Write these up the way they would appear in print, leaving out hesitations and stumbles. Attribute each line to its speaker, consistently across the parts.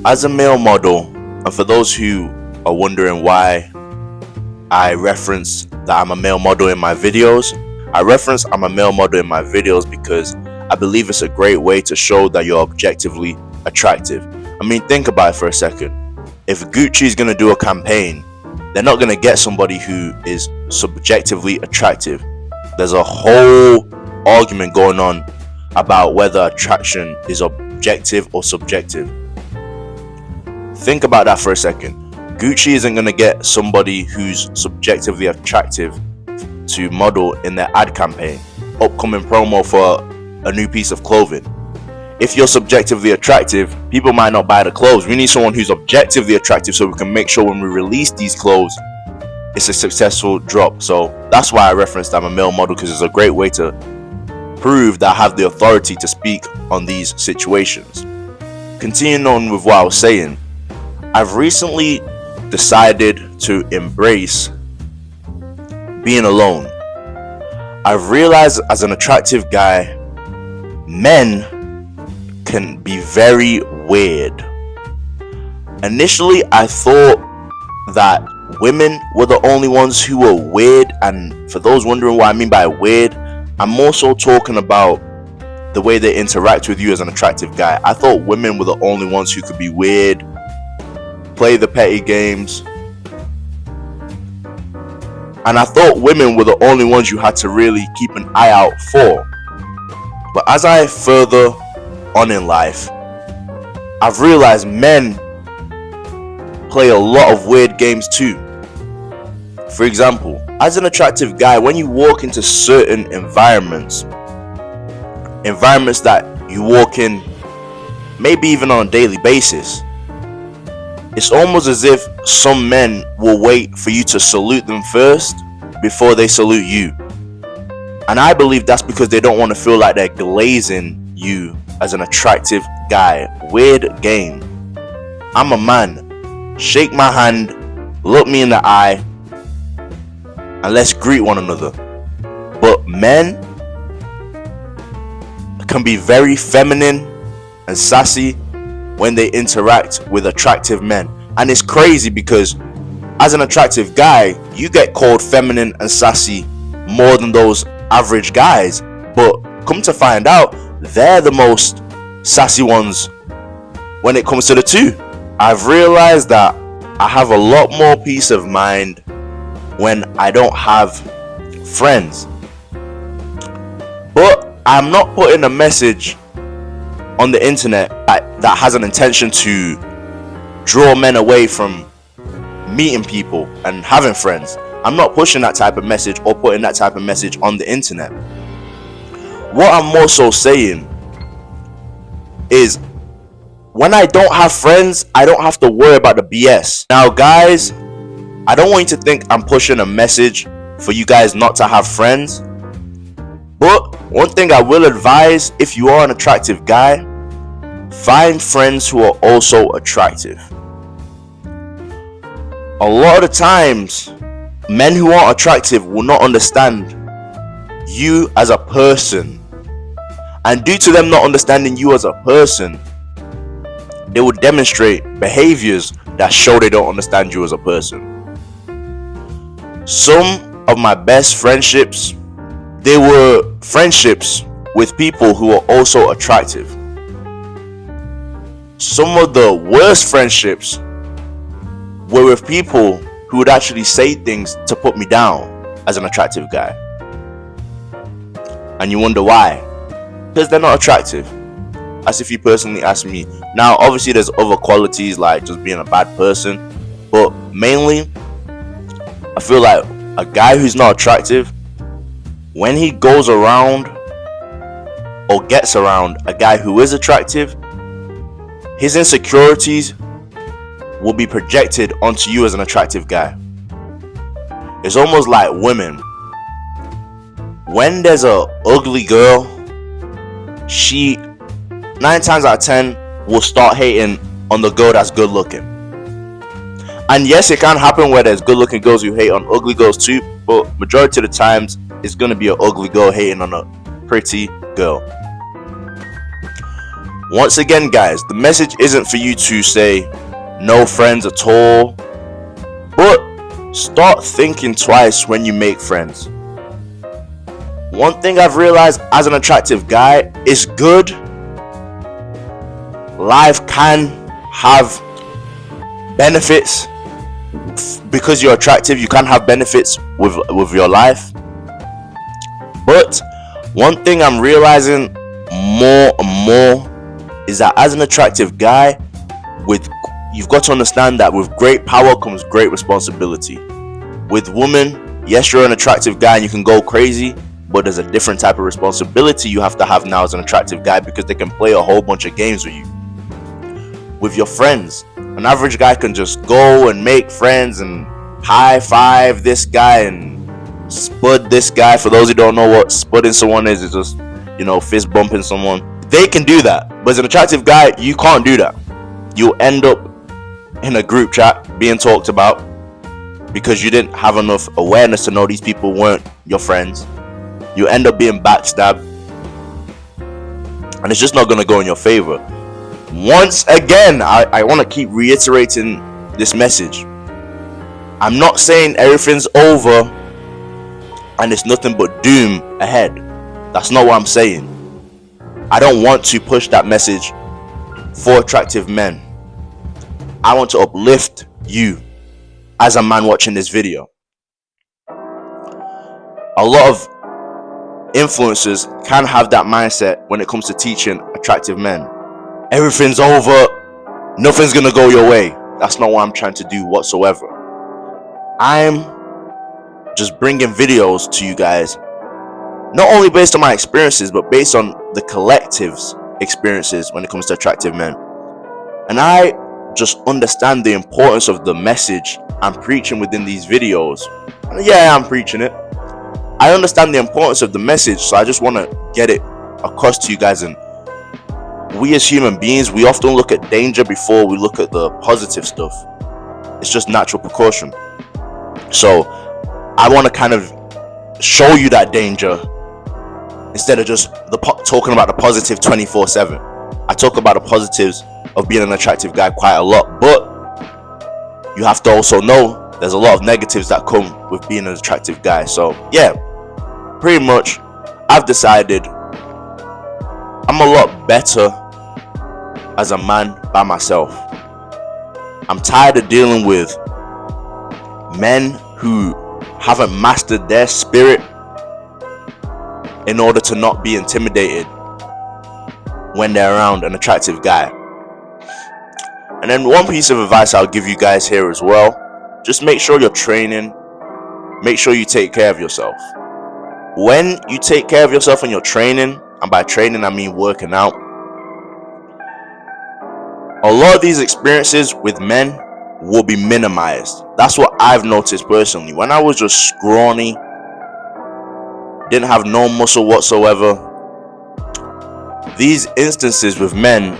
Speaker 1: As a male model, and for those who are wondering why I reference that I'm a male model in my videos, I'm a male model in my videos because I believe it's a great way to show that you're objectively attractive. I mean, think about it for a second. If Gucci is going to do a campaign, they're not going to get somebody who is subjectively attractive. There's a whole argument going on about whether attraction is objective or subjective. Think about that for a second. Gucci isn't going to get somebody who's subjectively attractive to model in their ad campaign, upcoming promo for a new piece of clothing. If you're subjectively attractive, people might not buy the clothes. We need someone who's objectively attractive so we can make sure when we release these clothes, it's a successful drop. So that's why I referenced I'm a male model, because it's a great way to prove that I have the authority to speak on these situations. Continuing on with what I was saying, I've recently decided to embrace being alone. I've realized as an attractive guy, men can be very weird. Initially, I thought that women were the only ones who were weird, and for those wondering what I mean by weird, I'm also talking about the way they interact with you as an attractive guy. I thought women were the only ones who could be weird, play the petty games, and I thought women were the only ones you had to really keep an eye out for. But as I further on in life, I've realized men play a lot of weird games too. For example, as an attractive guy, when you walk into certain environments that you walk in maybe even on a daily basis, it's almost as if some men will wait for you to salute them first before they salute you. And I believe that's because they don't want to feel like they're glazing you as an attractive guy. Weird game. I'm a man. Shake my hand, look me in the eye, and let's greet one another. But men can be very feminine and sassy when they interact with attractive men. And it's crazy because as an attractive guy, you get called feminine and sassy more than those average guys. But come to find out, they're the most sassy ones when it comes to the two. I've realized that I have a lot more peace of mind when I don't have friends. But I'm not putting a message on the internet that has an intention to draw men away from meeting people and having friends. I'm not pushing that type of message or putting that type of message on the internet. What I'm more so saying is, when I don't have friends, I don't have to worry about the BS. Now guys, I don't want you to think I'm pushing a message for you guys not to have friends. But one thing I will advise, if you are an attractive guy, find friends who are also attractive. A lot of the times, men who aren't attractive will not understand you as a person. And due to them not understanding you as a person, they will demonstrate behaviors that show they don't understand you as a person. Some of my best friendships, they were friendships with people who are also attractive. Some of the worst friendships were with people who would actually say things to put me down as an attractive guy. And you wonder why? Because they're not attractive. As if you personally ask me. Now obviously there's other qualities like just being a bad person, but mainly I feel like a guy who's not attractive, when he goes around or gets around a guy who is attractive, his insecurities will be projected onto you as an attractive guy. It's almost like women. When there's a ugly girl, she 9 times out of 10 will start hating on the girl that's good looking. And yes, it can happen where there's good looking girls who hate on ugly girls too, but majority of the times it's going to be an ugly girl hating on a pretty girl. Once again, guys, the message isn't for you to say no friends at all, but start thinking twice when you make friends. One thing I've realized as an attractive guy is good. Life can have benefits. Because you're attractive, you can have benefits with your life. But one thing I'm realizing more and more is that as an attractive guy, you've got to understand that with great power comes great responsibility. With women, yes, you're an attractive guy and you can go crazy, but there's a different type of responsibility you have to have now as an attractive guy, because they can play a whole bunch of games with you. With your friends, an average guy can just go and make friends and high five this guy and spud this guy. For those who don't know what spudding someone is, it's just, fist bumping someone. They can do that, but as an attractive guy, you can't do that. You'll end up in a group chat being talked about because you didn't have enough awareness to know these people weren't your friends. You end up being backstabbed, and it's just not going to go in your favor. Once again, I want to keep reiterating this message. I'm not saying everything's over and it's nothing but doom ahead. That's not what I'm saying. I don't want to push that message for attractive men. I want to uplift you as a man watching this video. A lot of influencers can have that mindset when it comes to teaching attractive men. Everything's over, nothing's gonna go your way. That's not what I'm trying to do whatsoever. I'm just bringing videos to you guys, not only based on my experiences, but based on the collective's experiences when it comes to attractive men. And I just understand the importance of the message I'm preaching within these videos. And yeah, I'm preaching it. I understand the importance of the message, so I just want to get it across to you guys. And we as human beings, we often look at danger before we look at the positive stuff. It's just natural precaution. So I want to kind of show you that danger instead of just talking about the positive 24/7. I talk about the positives of being an attractive guy quite a lot, but you have to also know there's a lot of negatives that come with being an attractive guy. So yeah, pretty much I've decided I'm a lot better as a man by myself. I'm tired of dealing with men who haven't mastered their spirit in order to not be intimidated when they're around an attractive guy. And then one piece of advice I'll give you guys here as well, just make sure you're training. Make sure you take care of yourself. When you take care of yourself and you're training, and by training I mean working out, a lot of these experiences with men will be minimized. That's what I've noticed personally. When I was just scrawny, didn't have no muscle whatsoever, these instances with men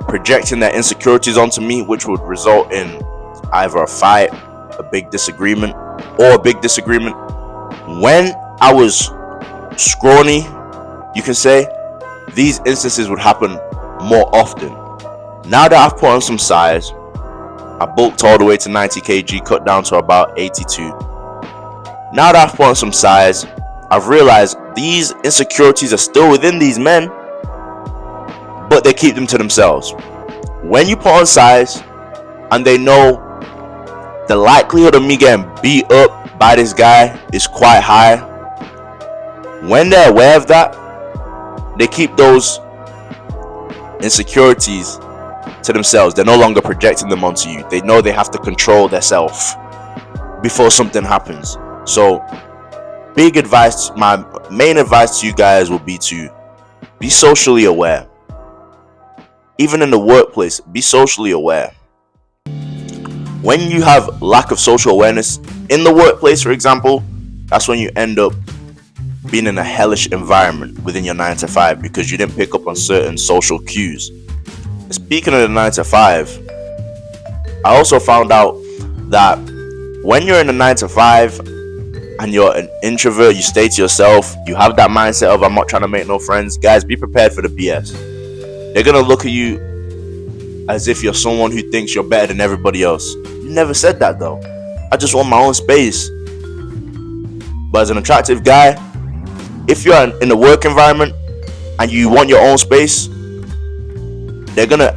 Speaker 1: projecting their insecurities onto me, which would result in either a fight, a big disagreement, or a big disagreement. When I was scrawny, you can say, these instances would happen more often. Now that I've put on some size, I bulked all the way to 90 kg, cut down to about 82. Now that I've put on some size, I've realized these insecurities are still within these men, but they keep them to themselves. When you put on size and they know the likelihood of me getting beat up by this guy is quite high, when they're aware of that, they keep those insecurities to themselves. They're no longer projecting them onto you. They know they have to control themselves before something happens. So big advice, my main advice to you guys will be to be socially aware. Even in the workplace, be socially aware. When you have lack of social awareness in the workplace, for example, that's when you end up being in a hellish environment within your 9 to 5 because you didn't pick up on certain social cues. Speaking of the 9 to 5, I also found out that when you're in a 9 to 5 and you're an introvert, you stay to yourself, you have that mindset of I'm not trying to make no friends, guys, be prepared for the BS. They're gonna look at you as if you're someone who thinks you're better than everybody else. You never said that though. I just want my own space. But as an attractive guy, if you're in a work environment and you want your own space, they're gonna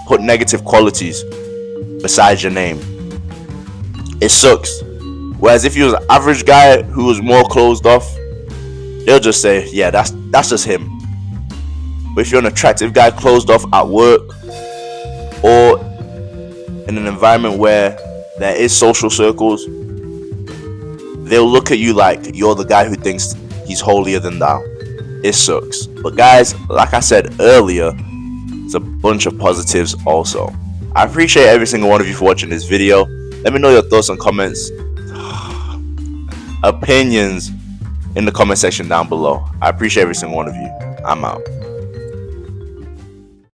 Speaker 1: put negative qualities besides your name. It sucks. Whereas if you was an average guy who was more closed off, they'll just say, yeah, that's just him. But if you're an attractive guy closed off at work or in an environment where there is social circles, they'll look at you like you're the guy who thinks he's holier than thou. It sucks. But guys, like I said earlier, it's a bunch of positives also. I appreciate every single one of you for watching this video. Let me know your thoughts and comments, opinions in the comment section down below. I appreciate every single one of you. I'm out.